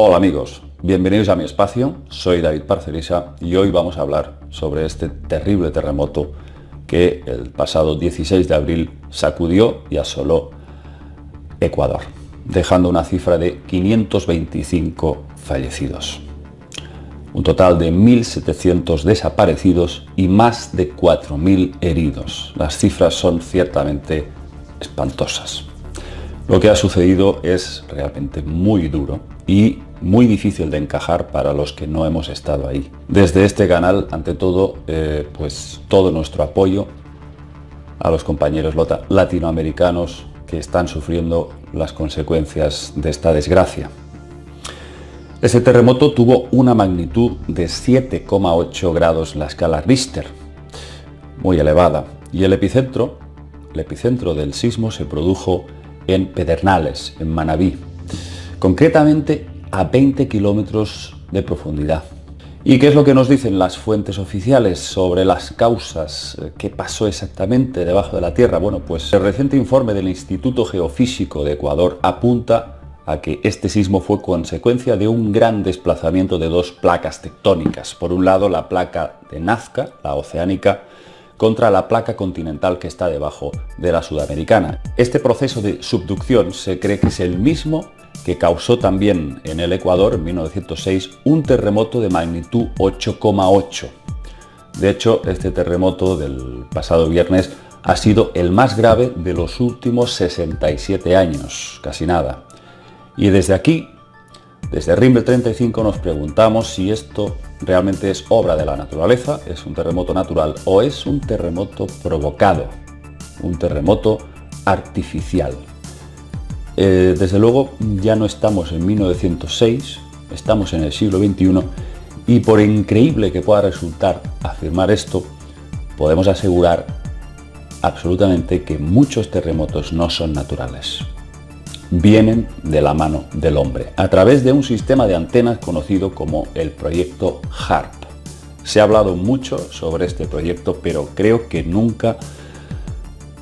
Hola amigos, bienvenidos a mi espacio, soy David Parcerisa y hoy vamos a hablar sobre este terrible terremoto que el pasado 16 de abril sacudió y asoló Ecuador, dejando una cifra de 525 fallecidos. Un total de 1.700 desaparecidos y más de 4.000 heridos. Las cifras son ciertamente espantosas. Lo que ha sucedido es realmente muy duro y muy difícil de encajar para los que no hemos estado ahí. Desde este canal, ante todo, pues todo nuestro apoyo a los compañeros latinoamericanos que están sufriendo las consecuencias de esta desgracia. Este terremoto tuvo una magnitud de 7,8 grados la escala Richter, muy elevada, y el epicentro del sismo se produjo en Pedernales, en Manabí, concretamente a 20 kilómetros de profundidad. ¿Y qué es lo que nos dicen las fuentes oficiales sobre las causas? ¿Qué pasó exactamente debajo de la Tierra? Bueno, pues el reciente informe del Instituto Geofísico de Ecuador apunta a que este sismo fue consecuencia de un gran desplazamiento de dos placas tectónicas. Por un lado, la placa de Nazca, la oceánica, contra la placa continental que está debajo de la sudamericana. Este proceso de subducción se cree que es el mismo que causó también en el Ecuador, en 1906, un terremoto de magnitud 8,8. De hecho, este terremoto del pasado viernes ha sido el más grave de los últimos 67 años, casi nada. Y desde aquí, desde Rimbel 35, nos preguntamos si esto realmente es obra de la naturaleza, es un terremoto natural o es un terremoto provocado, un terremoto artificial. Desde luego ya no estamos en 1906, estamos en el siglo XXI y por increíble que pueda resultar afirmar esto, podemos asegurar absolutamente que muchos terremotos no son naturales. Vienen de la mano del hombre, a través de un sistema de antenas conocido como el proyecto HAARP. Se ha hablado mucho sobre este proyecto, pero creo que nunca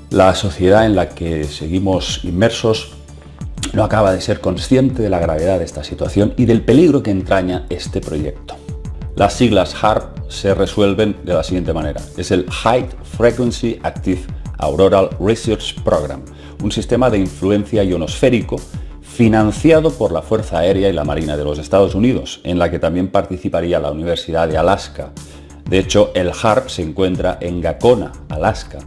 la sociedad en la que seguimos inmersos no acaba de ser consciente de la gravedad de esta situación y del peligro que entraña este proyecto. Las siglas HAARP se resuelven de la siguiente manera. Es el High Frequency Active Auroral Research Program, un sistema de influencia ionosférico financiado por la Fuerza Aérea y la Marina de los Estados Unidos, en la que también participaría la Universidad de Alaska. De hecho, el HAARP se encuentra en Gacona, Alaska.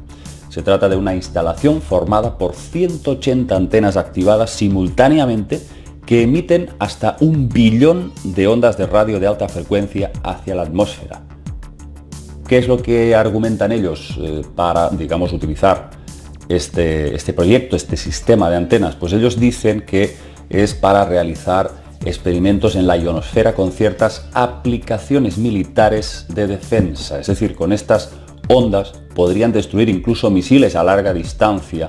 Se trata de una instalación formada por 180 antenas activadas simultáneamente que emiten hasta 1 billón de ondas de radio de alta frecuencia hacia la atmósfera. ¿Qué es lo que argumentan ellos para, digamos, utilizar este proyecto, este sistema de antenas? Pues ellos dicen que es para realizar experimentos en la ionosfera con ciertas aplicaciones militares de defensa. Es decir, con estas ondas podrían destruir incluso misiles a larga distancia,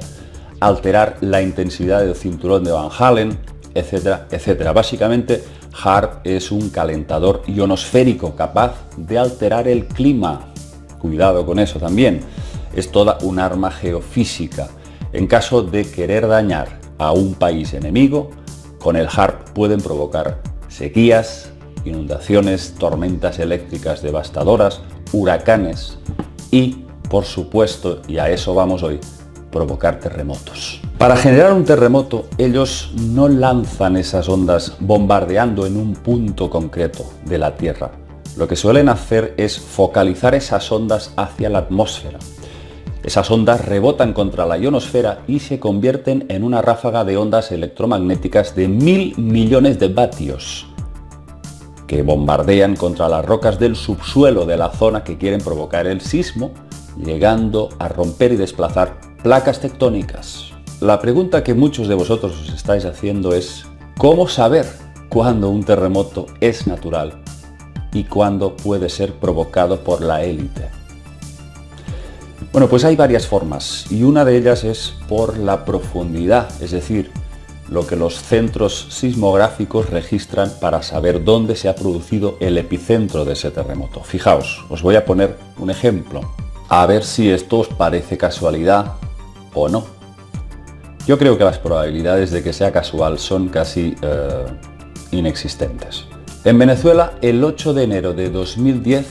alterar la intensidad del cinturón de Van Allen, etcétera, etcétera. Básicamente, HAARP es un calentador ionosférico capaz de alterar el clima. Cuidado con eso también. Es toda un arma geofísica. En caso de querer dañar a un país enemigo, con el HAARP pueden provocar sequías, inundaciones, tormentas eléctricas devastadoras, huracanes y, por supuesto, y a eso vamos hoy, provocar terremotos. Para generar un terremoto, ellos no lanzan esas ondas bombardeando en un punto concreto de la Tierra. Lo que suelen hacer es focalizar esas ondas hacia la atmósfera. Esas ondas rebotan contra la ionosfera y se convierten en una ráfaga de ondas electromagnéticas de 1.000 millones de vatios que bombardean contra las rocas del subsuelo de la zona que quieren provocar el sismo, llegando a romper y desplazar placas tectónicas. La pregunta que muchos de vosotros os estáis haciendo es ¿cómo saber cuándo un terremoto es natural y cuándo puede ser provocado por la élite? Bueno, pues hay varias formas y una de ellas es por la profundidad, es decir, lo que los centros sismográficos registran para saber dónde se ha producido el epicentro de ese terremoto. Fijaos, os voy a poner un ejemplo, a ver si esto os parece casualidad o no. Yo creo que las probabilidades de que sea casual son casi inexistentes. En Venezuela, el 8 de enero de 2010,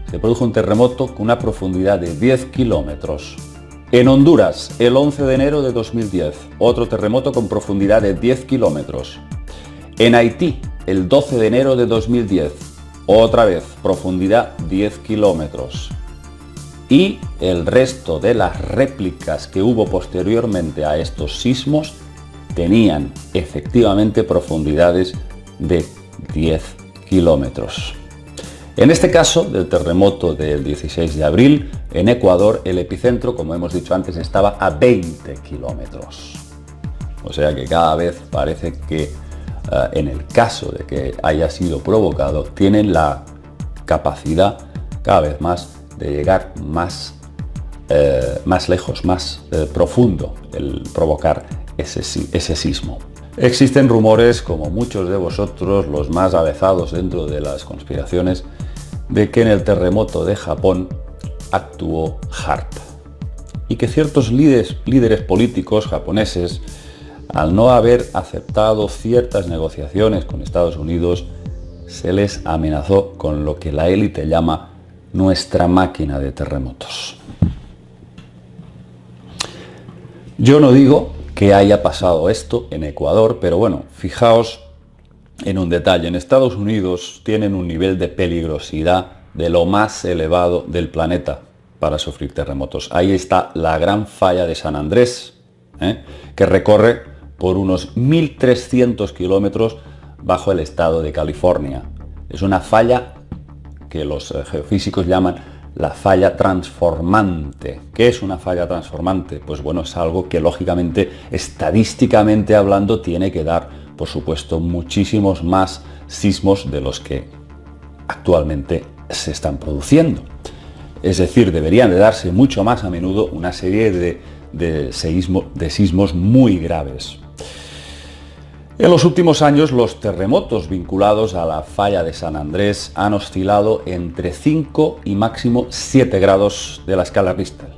se produjo un terremoto con una profundidad de 10 kilómetros. En Honduras, el 11 de enero de 2010, otro terremoto con profundidad de 10 kilómetros. En Haití, el 12 de enero de 2010, otra vez, profundidad 10 kilómetros. Y el resto de las réplicas que hubo posteriormente a estos sismos tenían efectivamente profundidades de 10 kilómetros. En este caso, del terremoto del 16 de abril, en Ecuador, el epicentro, como hemos dicho antes, estaba a 20 kilómetros. O sea que cada vez parece que en el caso de que haya sido provocado, tienen la capacidad cada vez más de llegar más lejos, más profundo, el provocar ese sismo. Existen rumores, como muchos de vosotros, los más avezados dentro de las conspiraciones, de que en el terremoto de Japón actuó HAARP y que ciertos líderes políticos japoneses, al no haber aceptado ciertas negociaciones con Estados Unidos, se les amenazó con lo que la élite llama nuestra máquina de terremotos. Yo no digo que haya pasado esto en Ecuador, pero bueno, fijaos en un detalle. En Estados Unidos tienen un nivel de peligrosidad de lo más elevado del planeta para sufrir terremotos. Ahí está la gran falla de San Andrés, que recorre por unos 1.300 kilómetros bajo el estado de California. Es una falla que los geofísicos llaman la falla transformante. ¿Qué es una falla transformante? Pues bueno, es algo que lógicamente, estadísticamente hablando, tiene que dar, por supuesto, muchísimos más sismos de los que actualmente se están produciendo. Es decir, deberían de darse mucho más a menudo una serie de sismos muy graves. En los últimos años, los terremotos vinculados a la falla de San Andrés han oscilado entre 5 y máximo 7 grados de la escala Richter,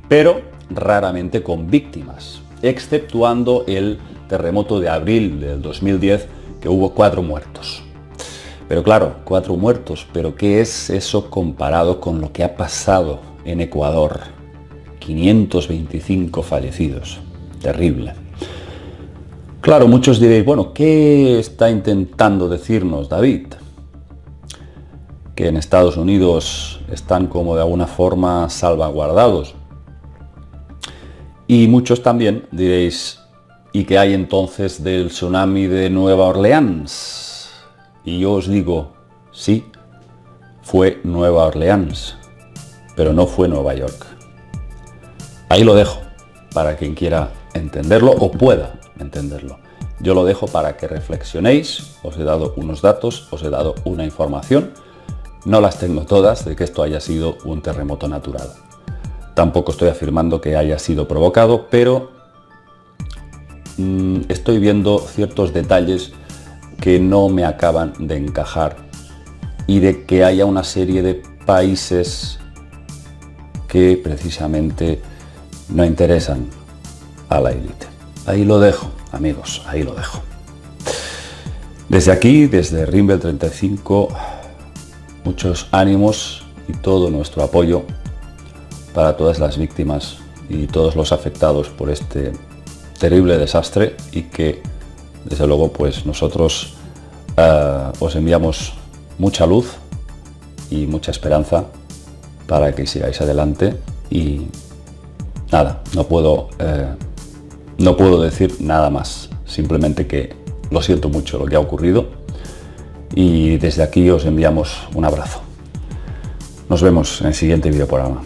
pero raramente con víctimas, exceptuando el terremoto de abril del 2010, que hubo 4 muertos. Pero claro, 4 muertos, pero ¿qué es eso comparado con lo que ha pasado en Ecuador? 525 fallecidos. Terrible. Claro, muchos diréis, bueno, ¿qué está intentando decirnos David? Que en Estados Unidos están como de alguna forma salvaguardados. Y muchos también diréis, ¿y qué hay entonces del tsunami de Nueva Orleans? Y yo os digo, sí, fue Nueva Orleans, pero no fue Nueva York. Ahí lo dejo, para quien quiera entenderlo o pueda entenderlo. Yo lo dejo para que reflexionéis. Os he dado unos datos, os he dado una información. No las tengo todas de que esto haya sido un terremoto natural. Tampoco estoy afirmando que haya sido provocado, pero estoy viendo ciertos detalles que no me acaban de encajar y de que haya una serie de países que precisamente no interesan a la élite. Ahí lo dejo, amigos, ahí lo dejo. Desde aquí, desde Rimbel 35, muchos ánimos y todo nuestro apoyo para todas las víctimas y todos los afectados por este terrible desastre, y que desde luego pues nosotros os enviamos mucha luz y mucha esperanza para que sigáis adelante. Y nada, no puedo decir nada más, simplemente que lo siento mucho lo que ha ocurrido, y desde aquí os enviamos un abrazo. Nos vemos en el siguiente videoprograma.